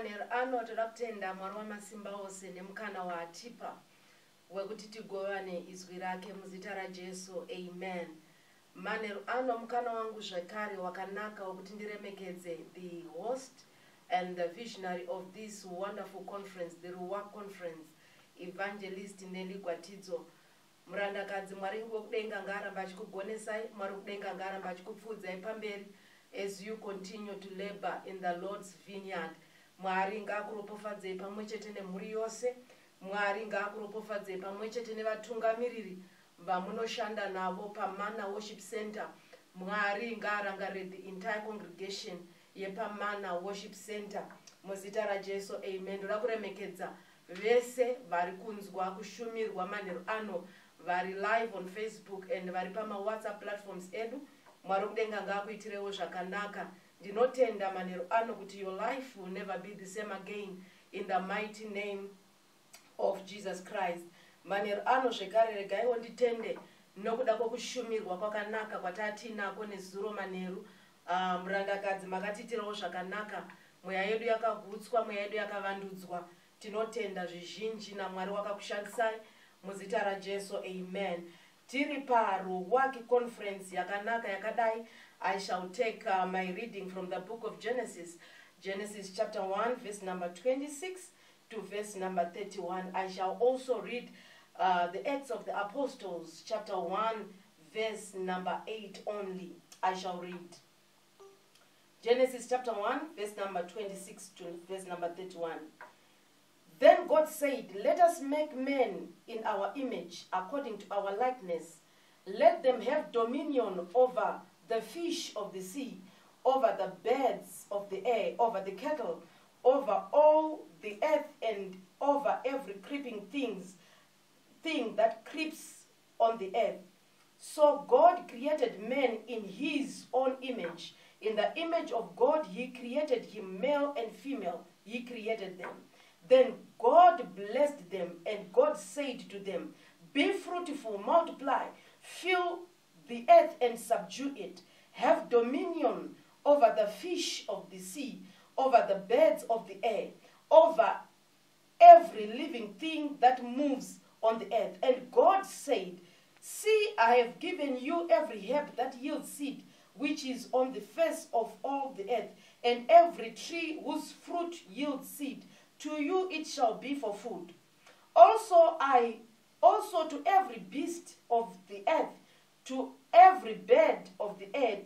manheru ano toda kutenda Mwari wamasimba ose nemukana waatipa wekuti tigovane izwi rake muzita raJesu. Amen. Manheru ano mukana wangu zvakare wakanaka wekuti ndiremekedze the host and the visionary of this wonderful conference, the Ruach Conference, Evangelist Nelly Gwatidzo. Murandakadzi Mwari kudenga ngaramba achikugonesai, Mwari kudenga ngaramba achikupfudzai pamberi as you continue to labor in the Lord's vineyard. Mwari ngakuropofadzei pamwechete nemhuri yose. Mwari ngakuropofadzei pamwechete nevatungamiriri vamunoshanda navo paManna Worship Center. Mwari ngarangarire the entire congregation yepaManna Worship Center muzita raJesu. Amen. Ndoda kuremekedza vese vari kunzwa kushumirwa manheru ano, vari live on Facebook and vari pama WhatsApp platforms edu. Mwari kudenga ngakuitirewo zvakanaka. Ndinotenda manheru ano kuti your life will never be the same again in the mighty name of Jesus Christ. Manheru ano zvekare regaiwo nditende nokuda kwokushumirwa kwakanaka kwatatinako nezuro manheru. Murandakadzi makatitirawo zvakanaka, mweya yedu yakagutswa, mweya yedu yakavandudzwa. Tinotenda zvizhinji naMwari wakakushandisai muzita raJesu. Amen. Tiri paRuach Conference yakanaka yakadai. I shall take my reading from the book of Genesis. Genesis chapter 1 verse number 26 to verse number 31. I shall also read the Acts of the Apostles chapter 1 verse number 8 only. I shall read Genesis chapter 1 verse number 26 to verse number 31. Then God said, "Let us make men in our image, according to our likeness. Let them have dominion over the fish of the sea, over the birds of the air, over the cattle, over all the earth, and over every creeping thing that creeps on the earth." So God created men in his own image. In the image of God he created him, male and female he created them. Then God blessed them, and God said to them, "Be fruitful, multiply, fill the earth and subdue it. Have dominion over the fish of the sea, over the birds of the air, over every living thing that moves on the earth." And God said, "See, I have given you every herb that yields seed, which is on the face of all the earth, and every tree whose fruit yields seed. To you it shall be for food. Also to every beast of the earth, to every bird of the air,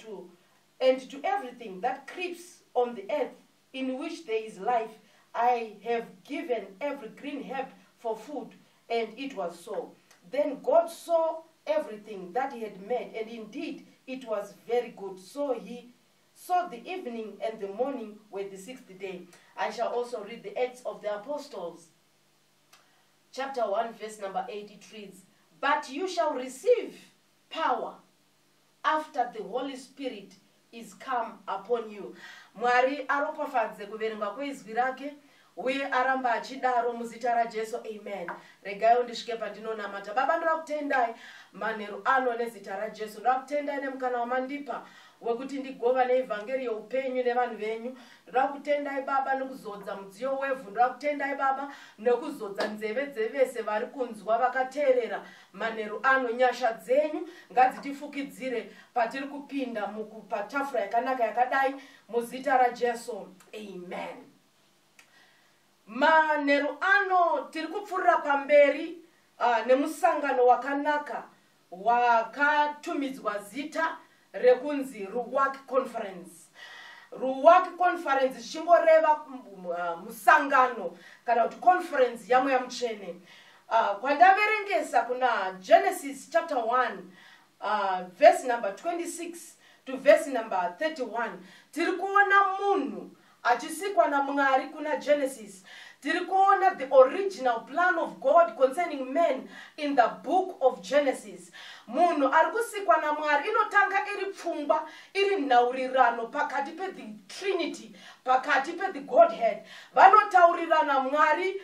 and to everything that creeps on the earth, in which there is life, I have given every green herb for food." And it was so. Then God saw everything that he had made, and indeed it was very good. So he saw the evening and the morning were the sixth day. I shall also read the Acts of the Apostles. Chapter 1 verse number 8, it reads, "But you shall receive power after the Holy Spirit is come upon you." Mwari aropafadze kuverenga kwezwi rake uye aramba achidaro muzita raJesu. Amen. Regai ndisvike pandinonamata. Baba, ndoda kutendai manheru ano nezita raJesu. Ndoda kutendai nemukana wamandipa wekuti ndigova neevhangeri yeupenyu nevanhu venyu. Ndoda kutendai Baba nekuzodza mudziyo wevhu. Ndoda kutendai Baba nekuzodza nzeve dzevese vari kunzwa vakateerera manheru ano. Nyasha dzenyu ngadzitifukidzire patiri kupinda patafura yakanaka yakadai muzita raJesu. Amen. Manheru ano tiri kupfuurira pamberi nemusangano wakanaka wakatumidzwa zita rekunzi Ruach Conference. Ruach Conference zvichingoreva musangano kana kuti conference yamwe yamutsvene. Kwandaverengesa kuna Genesis chapter 1 verse number 26 to verse number 31, tiri kuona munhu achisikwa naMwari kuna Genesis. Tiri kuona the original plan of God concerning men in the book of Genesis. Munhu ari kusikwa naMwari inotanga iri pfungwa, iri nhaurirano pakati pe the Trinity, pakati pe the Godhead vanotaurirana Mwari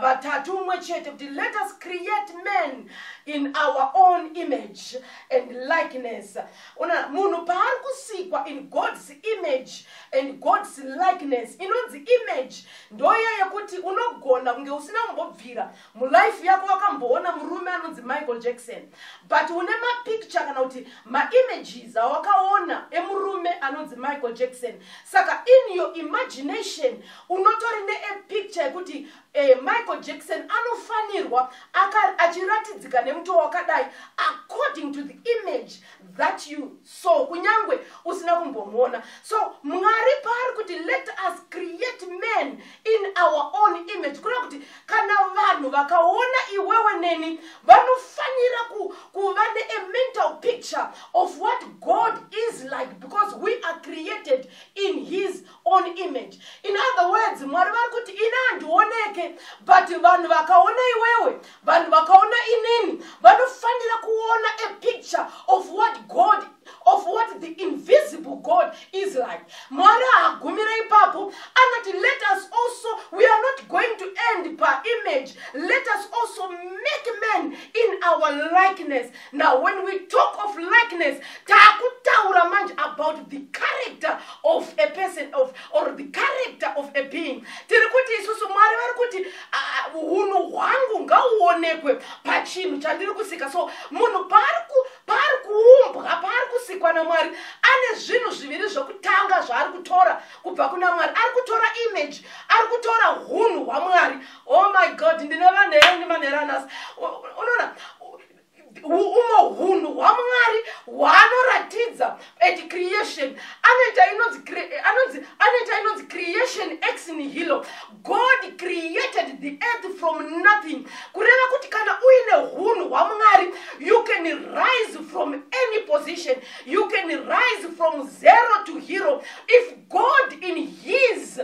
vatatu umwe chete kuti let us create men in our own image and likeness. Una munhu paari kusikwa in God's image and God's likeness. Inonzi image ndoya yekuti unogona kunge usina kumbobvira mulife yako wakamboona murume anonzi Michael Jackson, but une mapicture kana kuti ma-images awakaona emurume anonzi Michael Jackson. Saka in your imagination unotorine a picture yekuti Michael Jackson anofanirwa achiratidzika nemuto wakadai according to the image that you saw kunyangwe usina kumbomuona. So Mwari pari kuti let us create men in our own image. Kuna kuti kana vanhu vakaona iwewe neni vanofanira kuva a mental picture of what God is like, because we are created in his own image. In other words, Mwari vari kuti ina handioneke, but vanhu vakaona iwewe, vanhu vakaona inini, vanofanira kuona a picture of what God, of what the invisible God is like. Mwari agumira ipapo anati let us also, we are not going to end per image, let us also make men in our likeness. Now when we talk of likeness, takutaura manje about the character of a person, or the character of a being. Tirikuti isusu Mwari vari kuti hunhu hwangu ngauonekwe pachinhu chandiri kusika. So munhu pari kuumbwa, pari kusikwa naMwari, ane zvinhu zviviri zvokutanga zvaari kutora kubva kuna Mwari. Ari kutora image, ari kutora hunhu hwaMwari. Oh my God, ndine vanhera nemanheranasi. Unoona umo hunhu hwaMwari hwaanoratidza at creation. Anoita inonzi creation ex nihilo. God created the earth from nothing. Kureva kuti kana uine hunhu hwaMwari, you can rise from any position, you can rise from zero to hero. If God in his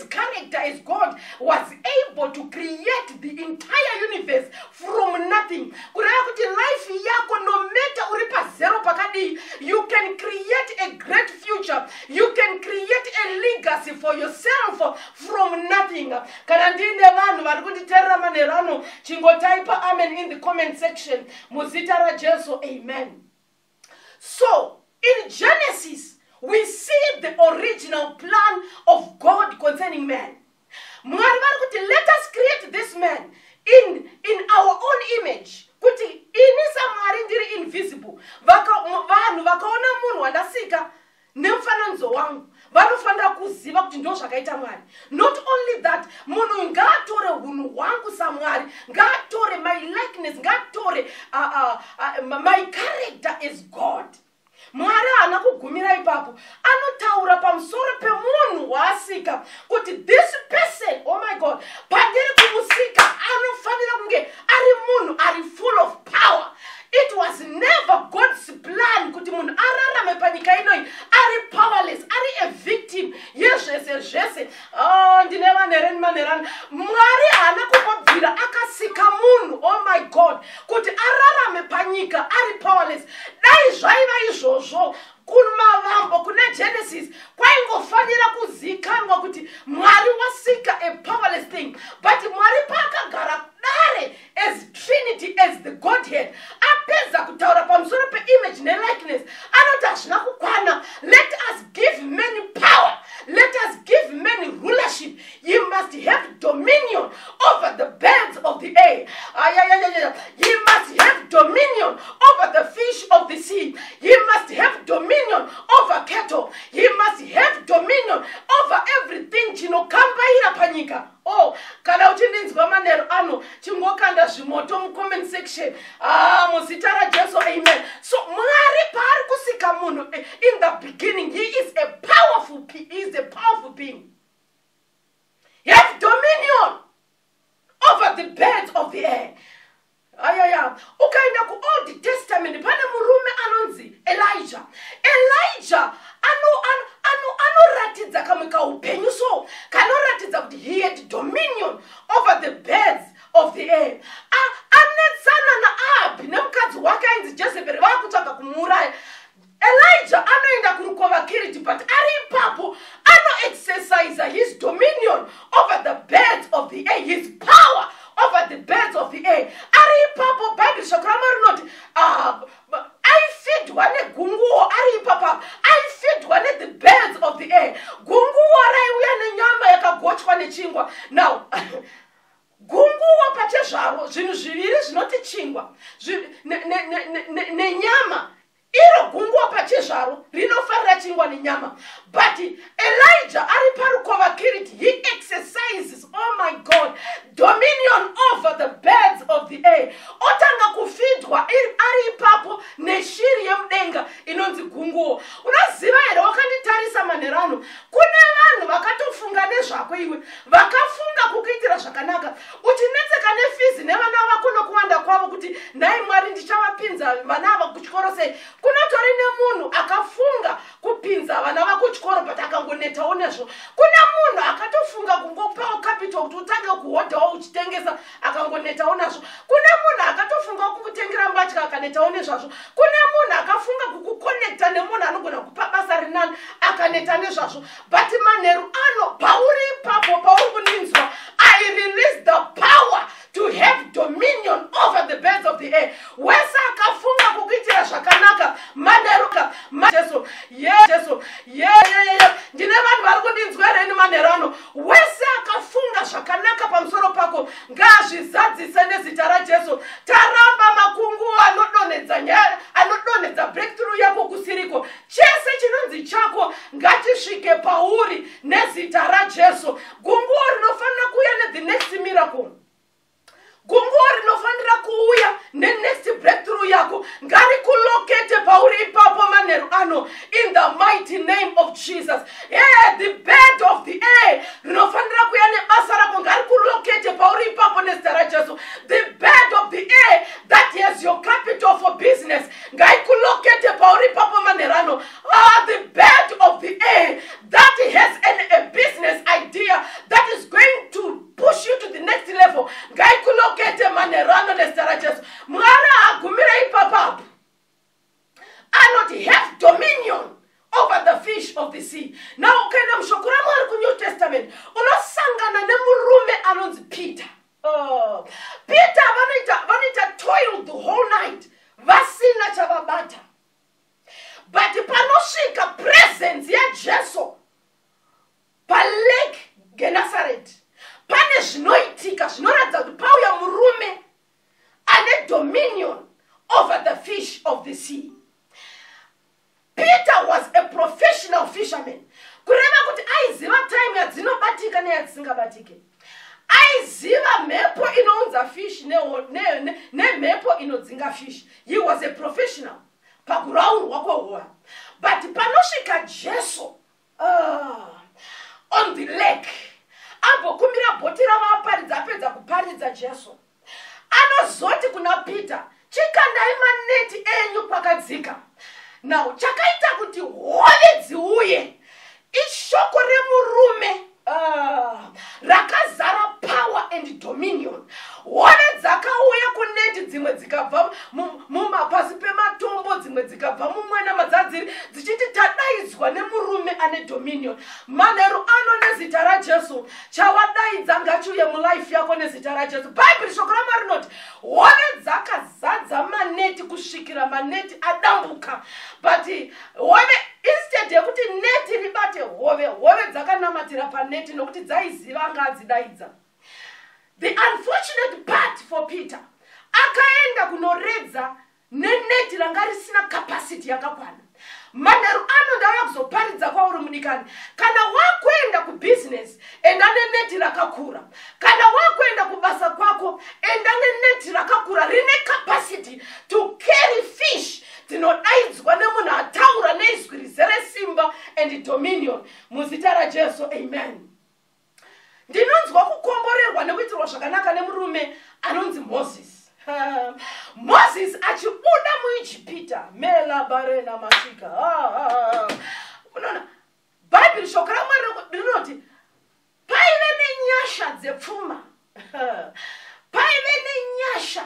character as God was able to create the entire universe from nothing, kureva kuti life yako, no matter uri pa zero pakadi, you can create a great future, you can create a legacy for yourself from nothing. Kana ndine vanhu vari kunditeerera manherano, chingotaipa amen in the comment section muzita raJesu. Amen. So in Genesis we see the original plan of God concerning man. Mwari vari kuti let us create this man in our own image. Kuti ini saMwari ndiri invisible. Vanhu vakaona munhu wandasika nemufananidzo wangu, vanofanira kuziva kuti ndo zvakaita Mwari. Not only that, munhu ngaatore hunhu hwangu saMwari, ngaatore my likeness, ngaatore my character as God. Mwari haana kugumira ipapo, anotaura pamusoro pemunhu waasika kuti this person, oh my God, pandiri kumusika anofanira kunge ari munhu ari full of power. It was never God's plan kuti munhu ararame panyika inoi ari powerless, ari a victim yezvese. Ndine manherani. Mwari haana kumbobvira akasika munhu, oh my God, kuti ararame panyika ari powerless. Dai zvaiva izvozvo kumavambo kuna Genesis, kwaingofanira kuzikanwa kuti Mwari wasika a powerless thing. But Mwari pakagara dare as Trinity, as the Godhead, apedza kutaura pamusoro pe-image ne-likeness, anoti hazvina kukwana. Let us give men power, let us give men rulership. You must have dominion over the birds of the air. You must have dominion over the fish of the sea. You must have dominion over cattle. You must have dominion over everything chinokambaira panyika. Oh, kana uchindinzwa manheru ano, chingokanda zvimoto mucomment section. Muzita raJesu. Amen. So Mwari paari kusika munhu, in the beginning he is a powerful being. He has dominion over the birds of the air. Ukaenda ku Old Testament pane murume anonzi Elijah anoratidza kamwe kaupenyu, so kanoratidza kuti he had dominion over the birds of the air. Anetsana naAhabhi nemukadzi wake ainzi Jezebheri, vakutsvaga kumuuraya. Elijah anoenda kurukova Kiriti, but ari ipapo ano-exercise his dominion over the birds of the air, his power over the birds of the air. Ari ipapo Bible shoko rinoti aifidwa negunguo ari ipapo, aifidwa the birds of the air. Gunguo raiuya nenyama yakagochwa nechingwa. Now gunguo pachezvaro zvinhu zviviri zvinoti chingwa nenyama. Iro gunguo pachezvaro rinofarira chingwa nenyama. But Elijah ari parukova Kiriti, he exercises, oh my God, dominion over the birds of the air. Otanga kufidwa ari ipapo neshiri yemudenga inonzi gunguo. Unoziva here wakanditarisa manerano, kune vanhu vakatofunga nezvako iwe, vakafunga kukuitira zvakanaka, uchinetseka nefizi nevana vako nokuwanda kwavo kuti nhai Mwari ndichavapinza vana ava kuchikoro sei. Kunotori nemunhu akafunga kupinza vana vako kuchikoro but akangonetawo nezvo. Kuna munhu akatofunga kungopawo capital kuti utange kuhodhawo uchitengesa akangonetawo nazvo. Kuna munhu akatofunga kukutengera mbatya akanetawo nezvazvo. Kuna munhu akafunga kukuconnecta nemunhu anogona kupa basa rinani akaneta nezvazvo. But manheru ano pauri ipapo pauri kuninzwa, I release the power to have dominion over the birds of the air. Wesa akafunga kukuitira zvakanaka maneruka Jesu Jesu ndine vanhu vari kundinzwa here manerano. Wese akafunga zvakanaka pamusoro pako ngazvizadzise nezita raJesu. Taramba makunguo anodonhedza breakthrough yako kusiriko. Chese chinonzi chako ngatisvike pauri nezita raJesu. Gunguo rinofanira kuuya the next miracle. Gunguo rinofanira kuuya next breakthrough yako ngarikulokete pauri ipapo manheru ano, in the mighty name of Jesus. Yeah, the bird of the air rinofanira kuuya nebasa rako ngarikulokete pauri ipapo nezita raJesu. The bird of the air that has your capital for business ngarikulokete pauri ipapo manheru ano. The bird of the air that has a business idea that is going to push you to the next level ngaikulokete manerano nezita raJesu. Mwana agumira ipapapo anoti have dominion over the fish of the sea. Now ukaenda mushoko raMwari kuNew Testament unosangana nemurume anonzi Peter. Peter vanoita toil the whole night vasina chavabata, but panosvika presence yaJesu palake Gennesaret pane zvinoitika zvinoratidza kuti pauya murume ane dominion over the fish of the sea. Peter was a professional fisherman. Kureva kuti aiziva time yadzinobatika neyadzisingabatike. Aiziva mhepo inounza fish nemhepo inodzinga fish. He was a professional pakuraurwa kwehowa. But panosvika Jesu on the lake, ambokumbira bhoti ravaparidza apedza kuparidza Jesu, anozoti kuna Peter, chikandai maneti enyu kwakadzika. Now chakaita kuti hove dziuye ishoko remurume rakazara power and dominion. Hove dzakauya kuneti, dzimwe dzikabva mumapasi pematombo, dzimwe dzikabva mumwena madzadziri, dzichiti tadaidzwa nemurume ane dominion. Manheru ano nezita raJesu chawadaidza ngachiuye mulife yako nezita raJesu. Bible shoko raMwari rinoti hove dzakazadza maneti kusvikira maneti adambuka. But hove instead yekuti neti ribate hove dzakanamatira paneti nokuti dzaiziva ngadzidaidza. The unfortunate part for Peter, akaenda kunoredza neneti ranga risina capacity yakakwana. Manheru ano ndauya kuzoparidza kwauri mudikani, kana wakuenda kubusiness enda neneti rakakura, kana wakuenda kubasa kwako enda neneti rakakura rine capacity to carry fish dzinodaidzwa nemunhu ataura neizwi rizere simba and dominion muzita raJesu. Amen. Ndinonzwa kukomborerwa nekuitirwa zvakanaka nemurume anonzi Moses. Moses achibuda muIjipita mela barena masika. Unaona Bible shoko raMwari rinoti paive nenyasha dzepfuma. Paive nenyasha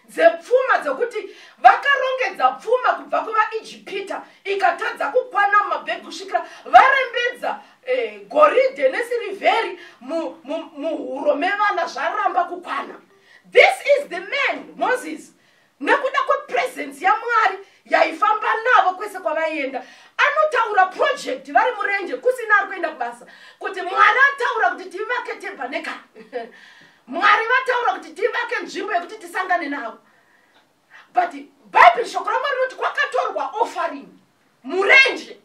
dzepfuma dzokuti vakarongedza pfuma kubva kuvaIjipita kukwana. This is the man, Moses. Nekuda presence ya Mwari yaifamba navo kwese kwavaienda. Anotaura project vari murenje kusina ari kuenda kubasa. Kuti Mwari ataura kuti tivake tabernacle. Mwari vataura kuti tivake nzvimbo yekuti tisangane navo. But Bible shoko raMwari rinoti kwakatorwa offering murenje.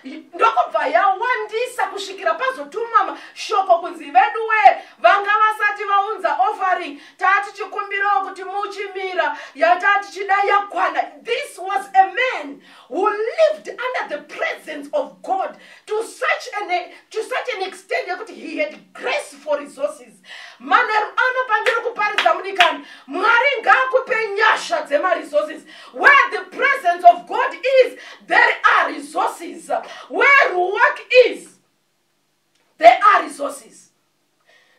Ndokubva yawandisa kusvikira pazotumwa shoko kunzi vedu we vanga vasati vaunza offering tati chikumbirawo kuti muchimira yatati chida yakwana. This was a man who lived under the presence of God to such an extent that he had grace for resources. Maneru anopangira kuparidza munikani Mwari ngaakupe nyasha dzema resources. Where the presence of God is, there are resources. Where work is, there are resources.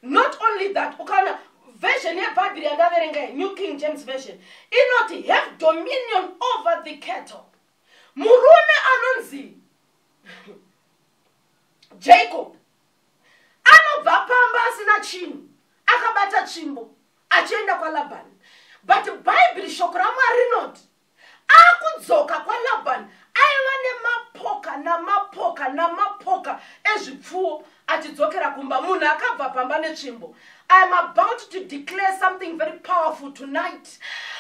Not only that, ukana version ya Bible yandaverenga New King James Version inoti have dominion over the cattle. Murume anonzi Jacob anobva pamba asina chinhu akabata tsvimbo achienda kwaLabhani. But Bible shoko raMwari rinoti akudzoka kwaLabhani aiva nemapoka ezvipfuwo achidzokera kumba. Munhu akabva pamba netsvimbo. I am about to declare something very powerful tonight.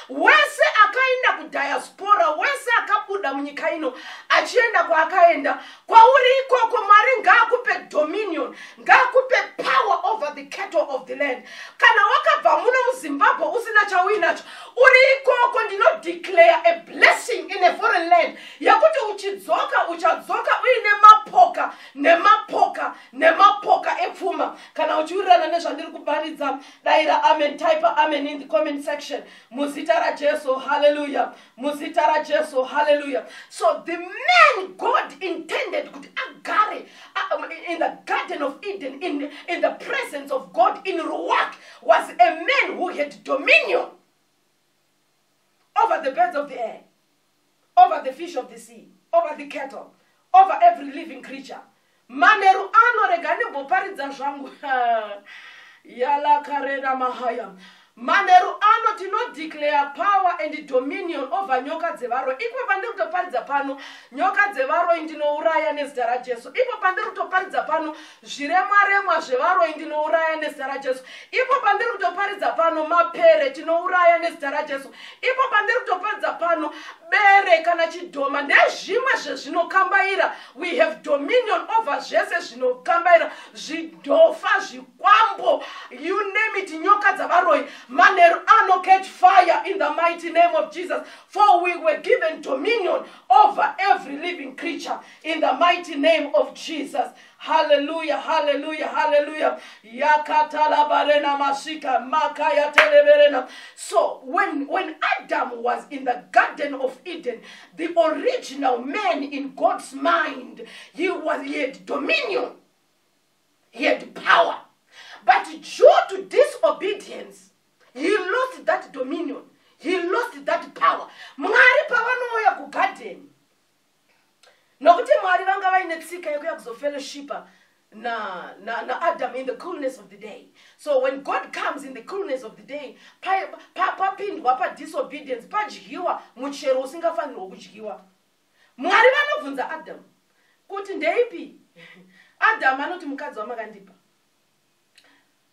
Wese akaenda kudiaspora, wese akabuda munyika ino achienda kwaakaenda, kwauri ikoko Mwari ngaakupe dominion, ngaakupe power over the cattle of the land. Kana wakabva muno muZimbabwe usina chauinacho, uri ikoko ndino declare a blessing in a foreign land yakuti uchadzoka uine nemapoka epfuma. Kana uchiurirana nezvandiri kuparidza daira amen, type amen in the comment section. Muzita ra Jesu, hallelujah. Muzita ra Jesu, hallelujah. So the man God intended could agare in the Garden of Eden, in the presence of God in Ruach, was a man who had dominion over the birds of the air, over the fish of the sea, over the cattle, over every living creature. Maneru regane boparidza zvangu yala karena mahaya. Maneru tino declare power and dominion over nyoka dzevaro. Ipo pandiri kutoparidza pano nyoka dzevaro indinouraya nezita ra Jesu. Ipo pandiri kutoparidza pano zviremwa zvevaro indinouraya nezita ra Jesu. Ipo pandiri kutoparidza pano mapere tinouraya nezita ra Jesu. Ipo pandiri kutoparidza pano bere kana chidhoma ndezvimwe zvezvinokambaira. We have dominion over zvese zvinokambaira, zvidhofa, zvikwambo, you name it, nyoka dzavaroi. Maneru catch fire in the mighty name of Jesus. For we were given dominion over every living creature in the mighty name of Jesus. Hallelujah, hallelujah, hallelujah. So when Adam was in the Garden of Eden, the original man in God's mind, he had dominion, he had power. But due to disobedience, he lost that dominion. He lost that power. Mwari pavanoya ku garden. Nokuti Mwari vanga vaine tsika yekuya kuzofellowshipa na Adam in the coolness of the day. So when God comes in the coolness of the day, papindwa pa disobedience, padyiwa muchero usingafanirwa kudyiwa. Mwari vanobvunza Adam kuti ndeipi? Adam anoti mukadzi wamakandipa.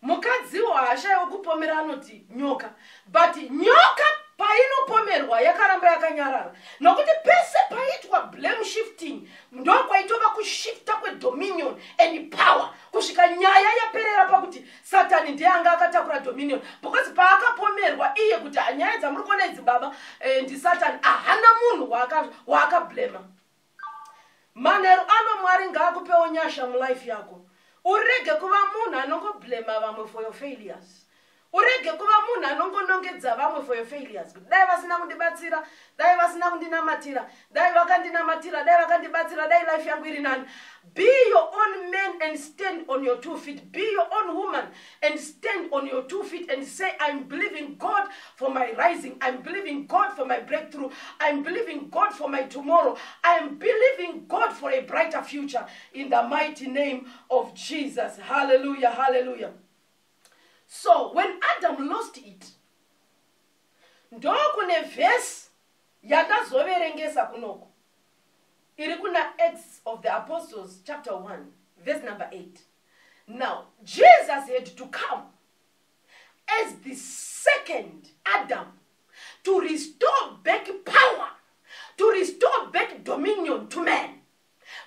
Mukadzi wahasha wokupomera anoti nyoka. But nyoka painopomerwa yakaramba yakanyarara. Nokuti pese paitwa blame shifting, ndo kwaitova kushifta kwe dominion and power. Kusvika nyaya yaperera pakuti Satani ndiye anga akatakura dominion. Because paakapomerwa iye kuti nyaya dzamuri kuona idzi baba ndi Satani, hana munhu waakablema. Maneru Mwari ngaakupewo nyasha mulife yako. Urege kuva munhu anongoblema vamwe for your failures. Urege kuva munhu anongonongedza vamwe for your failures. Dai vasina kundibatsira, dai vasina kundinamatira, dai vakandinamatira, dai vakandibatsira, dai life yangu iri nani. Be your own man and stand on your 2 feet. Be your own woman and stand on your 2 feet and say, I'm believing God for my rising. I'm believing God for my breakthrough. I'm believing God for my tomorrow. I'm believing God for a brighter future in the mighty name of Jesus. Hallelujah, hallelujah. ndokune verse yatazoverengesa kunoko iri kuna Acts of the Apostles chapter 1 verse number 8. Now Jesus had to come as the second Adam to restore back power, to restore back dominion to man.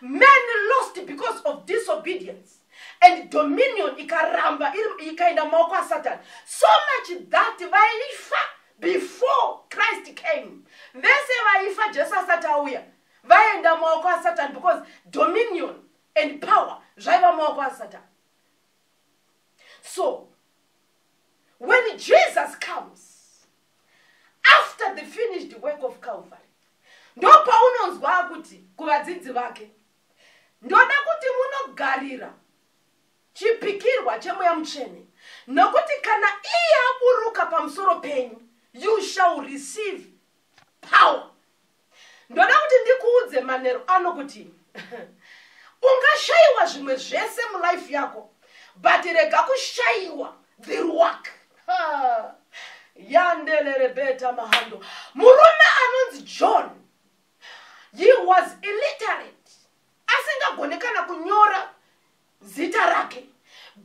Man lost because of disobedience, and dominion ikaramba ikaenda maoko a Satan, so much that vaifa before Christ came. Vese vaifa Jesus atauya vaenda maoko a Satan because dominion and power zvaiva maoko a Satan. So when Jesus comes after the finished work of Calvary, ndo paunonzwa kuti kuvadzidzi vake, ndoda kuti munogarira chipikirwa chemweya mutsvene, nokuti kana iye aburuka pamusoro penyu, you shall receive power. Ndoda kuti ndikuudze manheru ano kuti ungashayiwa zvimwe zvese mulife yako, but rega kushayiwa the ruwaka. Yandelere beta mahando. Murume anonzi John, he was illiterate, asingagonekana kunyora zita rake,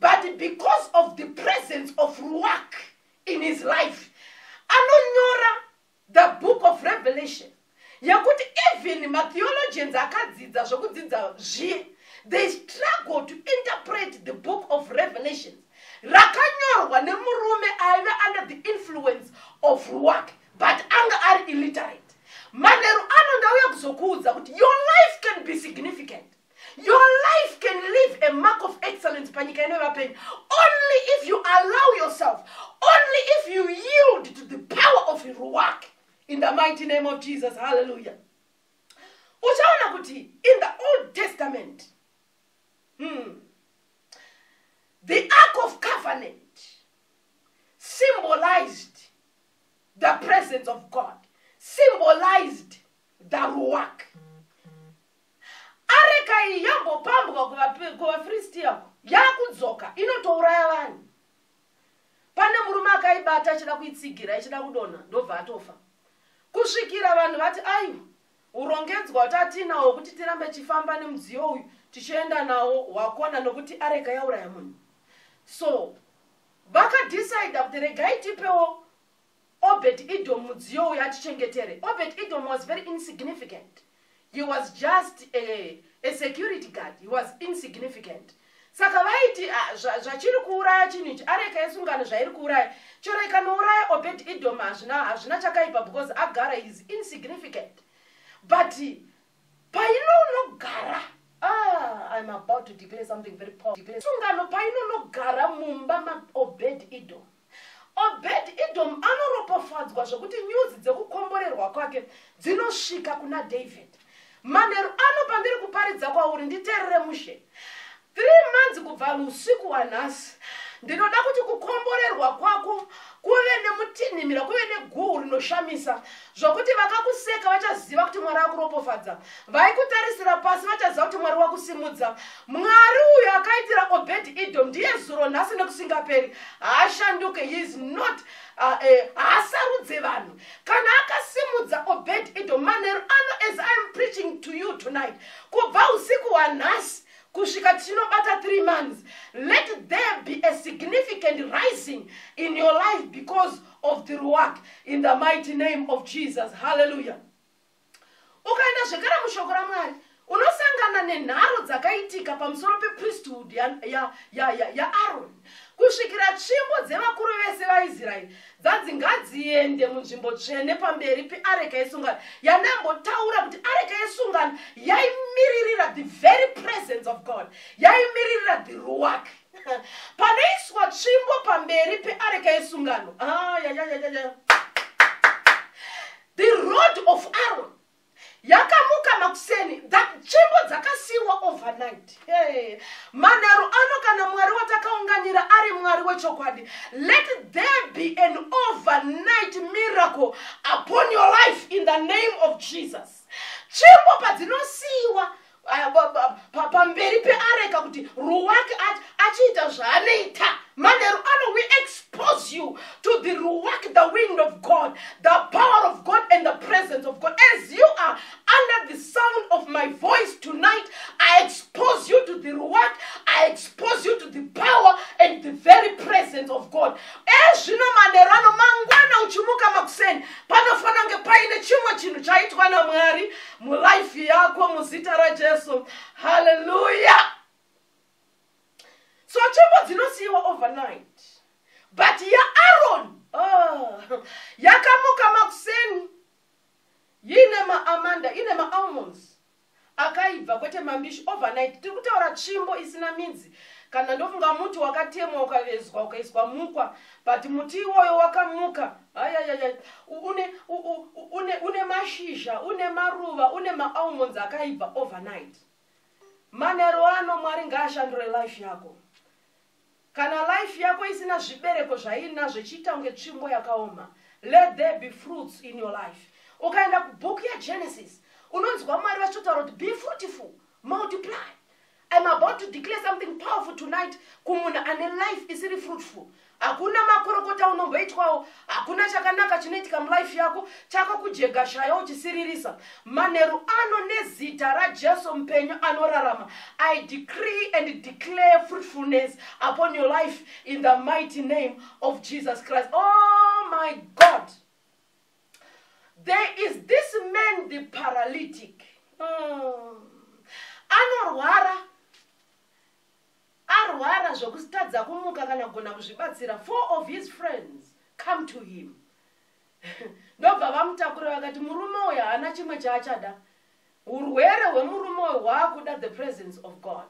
but because of the presence of ruwak in his life, anonyora the book of Revelation. Yakuti even theologians akadzidza zvokudzidza zviye, they struggle to interpret the book of Revelation. Rakanyorwa nemurume aive under the influence of ruwak, but anga ari illiterate. Manheru ano ndauya kuzokuudza kuti your life can be significant. Your life can leave a mark of excellence panyika inovapenyu only if you allow yourself, only if you yield to the power of ruwak. In the mighty name of Jesus, hallelujah. Uchaona kuti in the Old Testament, the Ark of Covenant symbolized the presence of God, symbolized the ruwak. Areka iyi yambopambuka kuvafristi yako yakudzoka inotouraya vanhu. Pane murume akaibata achida kuitsigira achida kudonha ndobva atofa. Kusvikira vanhu vati aiwa urongedzwa kuti atinawo kuti tirambe chifamba nemudziyo uyu tichienda nawo wakona nokuti areka yauraya munhu. So vakadecide kuti regai tipewo Obed-Edom mudziyo uyu atichengetere. Obed-Edom was very insignificant. He was just a security guard. He was insignificant. Saka vaiti zvachiri kuuraya chinhu ichi areka yesungano zvairi kuuraya chero ikanouraya Obed-Edom hazvina chakaipa because agara is insignificant. But painonogara, I'm about to declare something very powerful. Sungano painonogara mumba ma Obed-Edom, Obed-Edom anoropofadzwa zvokuti nyuzi dzekukomborerwa kwake dzinosvika kuna David. Manheru ano pandiri kuparidza kwauri nditeerere mushe. 3 months kubva usiku wanhasi ndinoda kuti kukomborerwa kwako kuve nemutinhimira, kuve neguhu rinoshamisa zvokuti vakakuseka vachaziva kuti Mwari akuropofadza, vaikutarisira pasi vachaziva kuti Mwari wakusimudza. Mwari uyu akaitira Obed-Edom ndiye zuro nhasi nekusingaperi, haashanduke. He is not haasarudze vanhu. Kana akasimudza Obed-Edom, manheru ano as I am preaching to you tonight, kubva usiku wanhasi kusvika tinobata 3 months, let there be a significant rising in your life because of the ruwak in the mighty name of Jesus. Hallelujah. Ukaenda zvekare mushoko raMwari unosangana nenharo dzakaitika pamusoro pepriesthood ya Aaron. Kusvikira tsvimbo dzevakuru vese vaIsraeri dzanzi ngadziende munzvimbo tsvene pamberi peareka yesungano, yanambotaura kuti areka yesungano yaimiririra the very presence of God, yaimiririra the ruwak. Panoiswa tsvimbo pamberi peareka yesungano, the rod of Aaron yakamuka makuseni, that tsvimbo dzakasiwa overnight. Manheru ano kana Mwari watakaunganira ari Mwari wechokwadi, let there be an overnight miracle upon your life in the name of Jesus. Tsvimbo padzinosiwa pamberi peareka kuti ruwak achiita zvaanoita. Manheru ano we expose you to the ruwak, the wind of God, the God. Zvino manerano mangwana uchimuka makuseni panofana kunge paine chimwe chinhu chaitwa naMwari mulife yako muzita raJesu. Hallelujah. So chimbo dzinosiyiwa overnight. But Aaron, yakamuka makuseni yine maamanda, yine maalmonds akaibva kwete mambishi overnight. Tiri kutaura tsvimbo isina midzi. Kana ndofunga muti wakatemwa ukavezwa ukaiswa mukwa, but muti iwoyo wakamuka. Une mashizha, une maruva, une maalmonds akaibva overnight. Manero ano Mwari ngaashandure life yako. Kana life yako isina zvibereko zvainazvo chiita unge tsvimbo yakaoma, let there be fruits in your life. Ukaenda kubook ya Genesis, unonzwa Mwari vachitaura kuti be fruitful, multiply. I'm about to declare something powerful tonight. Kumuna ane life isiri fruitful. Hakuna makorokota unomboitwawo, hakuna chakanaka chinoitika mulife yako, chako kujega shayo uchisiririsa. Manero ano nezita raJesu mpenyu anorarama. I decree and declare fruitfulness upon your life in the mighty name of Jesus Christ. Oh my God. There is this man, the paralytic. Anorwara. Arwara zvokustadza kumuka kana kugona kuzvibatsira. 4 of his friends come to him. Ndobva vamutakura vakati murume uyu haana chimwe chaachada. Urwere hwemurume uyu hwaakuda the presence of God.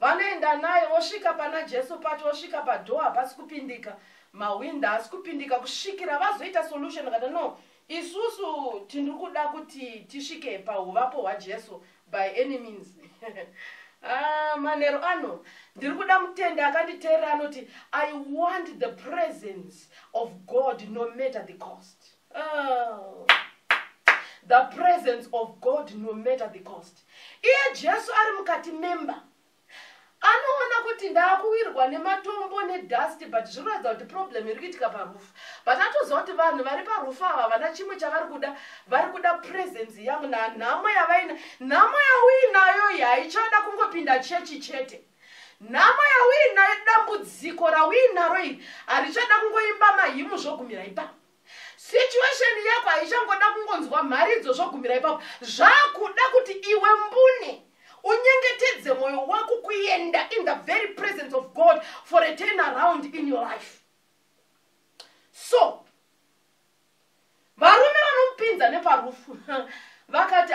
Vanoenda naye vosvika pana Jesu pacho, vosvika padhoor hapasi kupindika, mawinda hasi kupindika, kusvikira vazoita solution kana no, isusu tiri kuda kuti tisvike pauvapo hwaJesu by any means. Manero ano ndiri kuda mutende akanditeerera anoti I want the presence of God no matter the cost. The presence of God no matter the cost. Iye Jesu ari mukati memba anoona kuti ndaakuwirwa nematombo nedust, but zvinoratidza kuti problem iri kuitika parufu. But atoziva kuti vanhu vari parufu ava havana chimwe chavari kuda, vari kuda presence yangu nanhamo yavaina. Nhamo yauinayo haichada kungopinda chechi chete. Nhamo yauinayo dambudziko rauinaro iri harichada kungoimba mahimu zvogumira ipapo. Situation yako haichangoda kungonzwa mharidzo zvogumira ipapo. Zvakuda kuti iwe mbune unyengetedze moyo wako kuenda in the very presence of God for a turnaround in your life. So varume vanomupinza neparufu vakati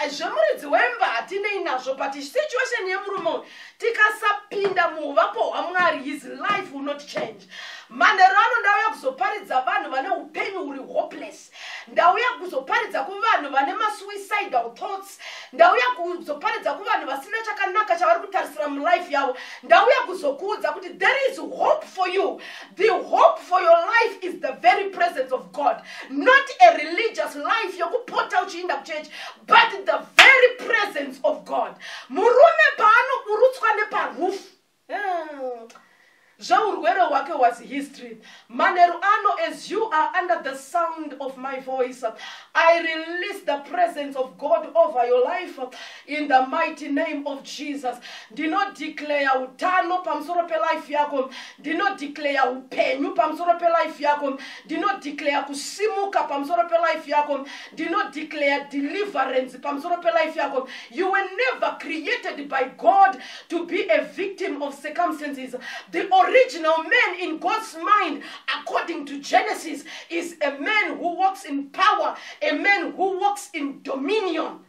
zvemuridzi wemba hatinei nazvo, but situation yemurume tikasapinda muvapo hwaMwari his life will not change. Manero ano ndauya kuzoparidza vanhu vane upenyu huri hopeless. Ndauya kuzoparidza kuvanhu vane suicidal thoughts. Ndauya kuzoparidza kuvanhu vasina chakanaka chavari kutarisira mulife yavo. Ndauya kuzokuudza kuti there is hope for you. The hope for your life is the very presence of God. Not a religious life yokupota uchiinda kuchurch, but the very presence of God. Murume paanoburutswa neparufu. Zvaurwere hwake was history. Manero ano, as you are under the sound of my voice, I release the presence of God over your life in the mighty name of Jesus. Do not declare utano pamsoro pe life yako. Do not declare upenyu pamsoro pe life yako. Do not declare kusimuka pamsoro pe life yako. Do not declare deliverance pamsoro pe life yako. You were never created by God to be a victim of circumstances. The original man in God's mind, according to Genesis, is a man who walks in power, a man who walks in dominion.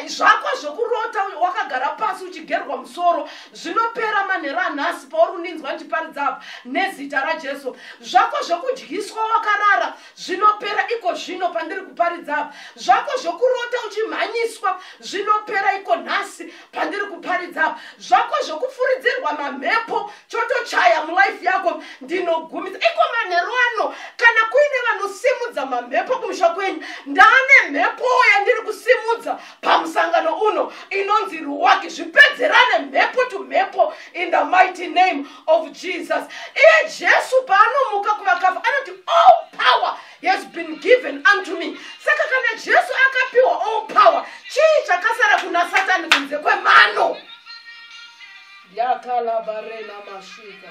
Zvako zvokurota wakagara pasi uchigerwa musoro zvinopera manhero nhasi pauri kundinzwa ndichiparidza apa nezita raJesu. Zvako zvokudyiswa wakarara zvinopera iko zvino pandiri kuparidza apa. Zvako zvokurota uchimhanyiswa zvinopera iko nhasi pandiri kuparidza apa. Zvako zvokufuridzirwa mamhepo chotochaya mulife yako ndinogumisa iko manhero ano. Kana kuine vanosimudza mamhepo kumusha kwenyu, ndaane mhepo yandiri kusimudza pamusangano uno inonzi ruwake zvipedzerane mhepo to mhepo in the mighty name of Jesus. Iye Jesu paanomuka kuvakafa anoti all power has been given unto me. Saka kana Jesu akapiwa all power, chii chakasara kuna Satani kunze kwemano? Yakala barena mashika.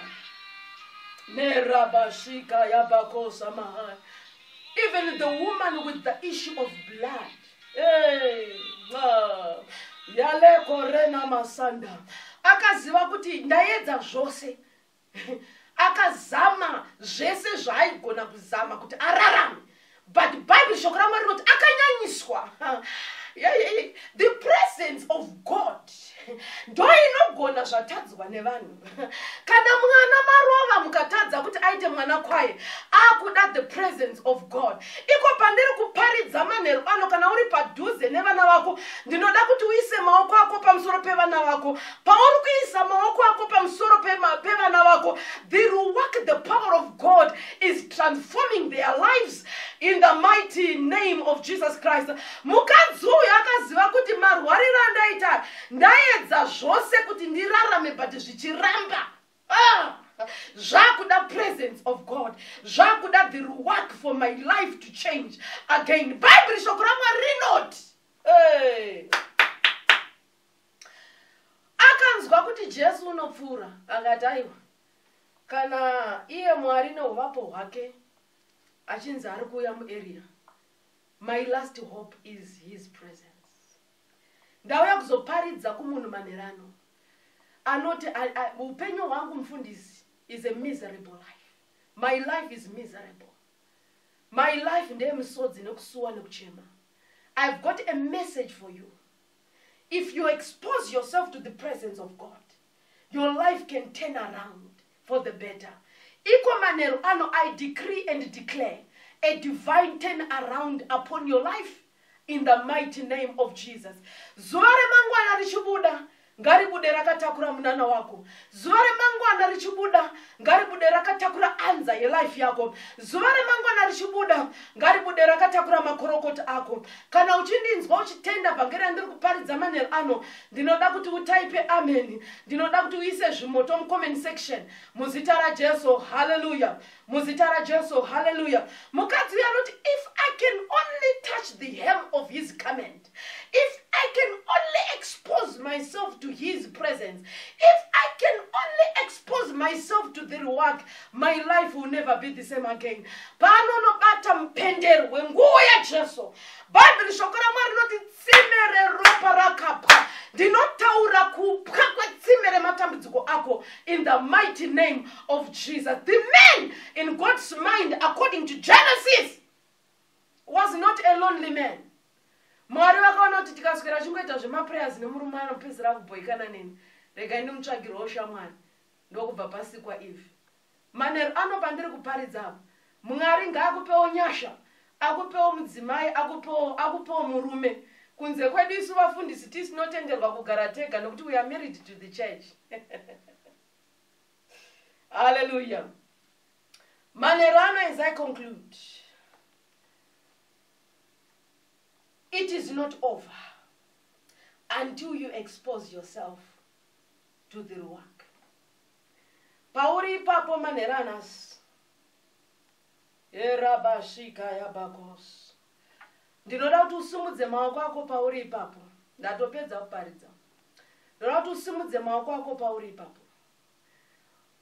Even the woman with the issue of blood. Hey, yale korena masanda. Akaziva kuti ndaedza zvose. Akazama zvese zvaigona kuzama kuti ararame. But Bible shoko raMwari rinoti akanyanyiswa. The presence of God ndo inogona zvatadzwa nevanhu. Kana mwana marova mukatadza kuti aite mwana kwaye akuda the presence of God. Iko pandiri kuparidza manheru ano kana uri padhuze nevana vako ndinoda kuti uise maoko ako pamusoro pevana vako. Pauri kuisa maoko ako pamusoro pevana vako, the work, the power of God is transforming their lives in the mighty name of Jesus Christ. Mukadzi uyu akaziva kuti marwariro andaita ndaedza zvose kuti ndirarame but zvichiramba. Zvakuda presence of God. Zvakuda the work for my life to change again. Bible shoko raMwari rinoti akanzwa kuti Jesu unopfuura akati aiwa kana iye Mwari neuvapo hwake achinzi ari kuuya muarea, my last hope is his presence. Ndauya kuzoparidza kumunhu manherano anoti upenyu hwangu mufundisi is a miserable life. My life is miserable. My life ndeye misodzi nekusuwa nekuchema. I've got a message for you. If you expose yourself to the presence of God, your life can turn around for the better. Iko manheru ano, I decree and declare a divine turn around upon your life in the mighty name of Jesus. Zuva remangwana richibuda ngaribude rakatakura munana wako. Zuva remangwana richibuda ngaribude rakatakura anza yelife yako. Zuva remangwana richibuda ngaribude rakatakura makorokota ako. Kana uchindinzwa uchitenda bhangeri andiri kuparidza manheru ano, ndinoda kuti utaipe amen. Ndinoda kuti uise zvimoto mucomment section muzita raJesu. Hallelujah. Muzita raJesu. Hallelujah. Mukadzi uyu anoti, if I can only touch the hem of his garment, if I can only expose myself to his presence, if I can only expose myself to the work, my life will never be the same again. Panonobata mpendero wenguo ya Jesu. Bible shoko raMwari rinoti tsimere ropa rakapwa. Ndinotaura kupwa kwetsimere matambudziko ako in the mighty name of Jesus. The man in God's mind, according to Genesis, was not a lonely man. Mwari vakaona kuti tikaswera chingoita zvemaprayers nemurume anopedzera kubhoikana neni, regai ndimutsvagirwawo shamwari, ndokubva pasikwa Eve. Manheru ano pandiri kuparidza apa, Mwari ngaakupewo nyasha, akupewo mudzimai, akupewo murume. Kunze kwedu isu vafundisi tisinotenderwa kugara tega nokuti we are married to the church. Hallelujah. Manheru ano, as I conclude, it is not over until you expose yourself to the work. Pauri papo manheranas. Erabashika yabakos. Ndinoda kuti usumudze maoko ako pauri ipapo. Ndatopedza kuparidza. Ndinoda kuti usumudze maoko ako pauri ipapo.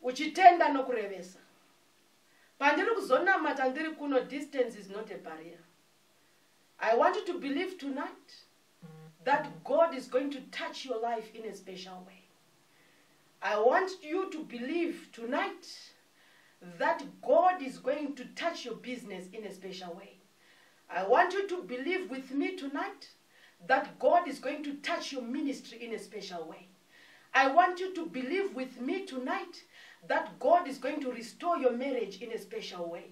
Uchitenda nokurevesa. Pandiri kuzonamata ndiri kuno, distance is not a barrier. I want you to believe tonight that God is going to touch your life in a special way. I want you to believe tonight that God is going to touch your business in a special way. I want you to believe with me tonight that God is going to touch your ministry in a special way. I want you to believe with me tonight that God is going to restore your marriage in a special way.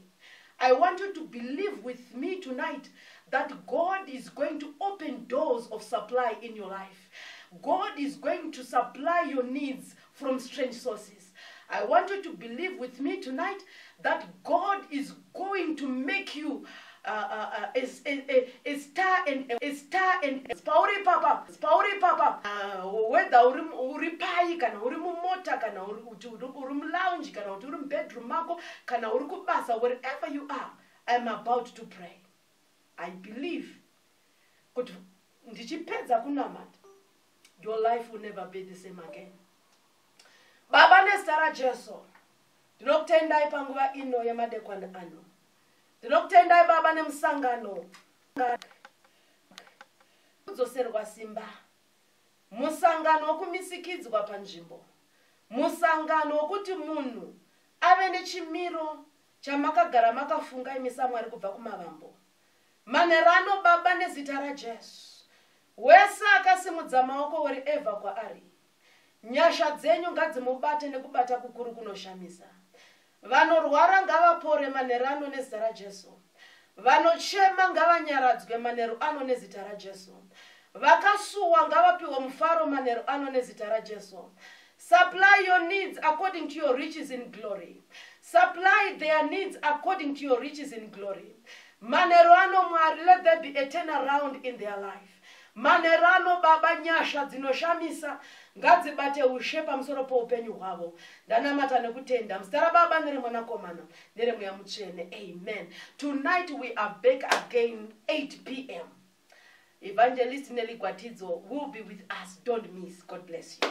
I want you to believe with me tonight that God is going to open doors of supply in your life. God is going to supply your needs from strange sources. I want you to believe with me tonight that God is going to make you a star and spauri papa whether uri pai kana uri mumota kana uri lounge kana uri bedroom mako kana uri kubasa, wherever you are, I'm about to pray. I believe kuti ndichipedza kunamata, your life will never be the same again. Baba nezita raJesu, Ndinokutendai panguva ino yemadekwana ano. Ndinokutendai baba nemusangano. Kudzoserwa simba. Musangano wokumisikidzwa panzvimbo. Musangano wokuti munhu ave nechimiro chamakagara makafunga imi saMwari kubva kumavambo. Manerano baba nezita raJesu. Wese akasimudza maoko uri Evha kwaari. Nyasha dzenyu ngadzimubate nekubata kukuru kunoshamisa. Vanorwara ngavapore manerano nezita raJesu. Vanochema ngavanyaradzwe manheru ano nezita raJesu. Vakasuwa ngavapiwe mufaro manheru ano nezita raJesu. Supply your needs according to your riches in glory. Supply their needs according to your riches in glory. Manerano Mwari, let there be a turnaround in their life. Manerano baba nyasha dzinoshamisa ngadzibate ushe pamusoro poupenyu hwavo. Ndanamata nekutenda muzita rababa neremwanakomana neremweya mutsvene. Amen. Tonight we are back again 8 p.m. Evangelist Nelly Gwatidzo will be with us. Don't miss. God bless you.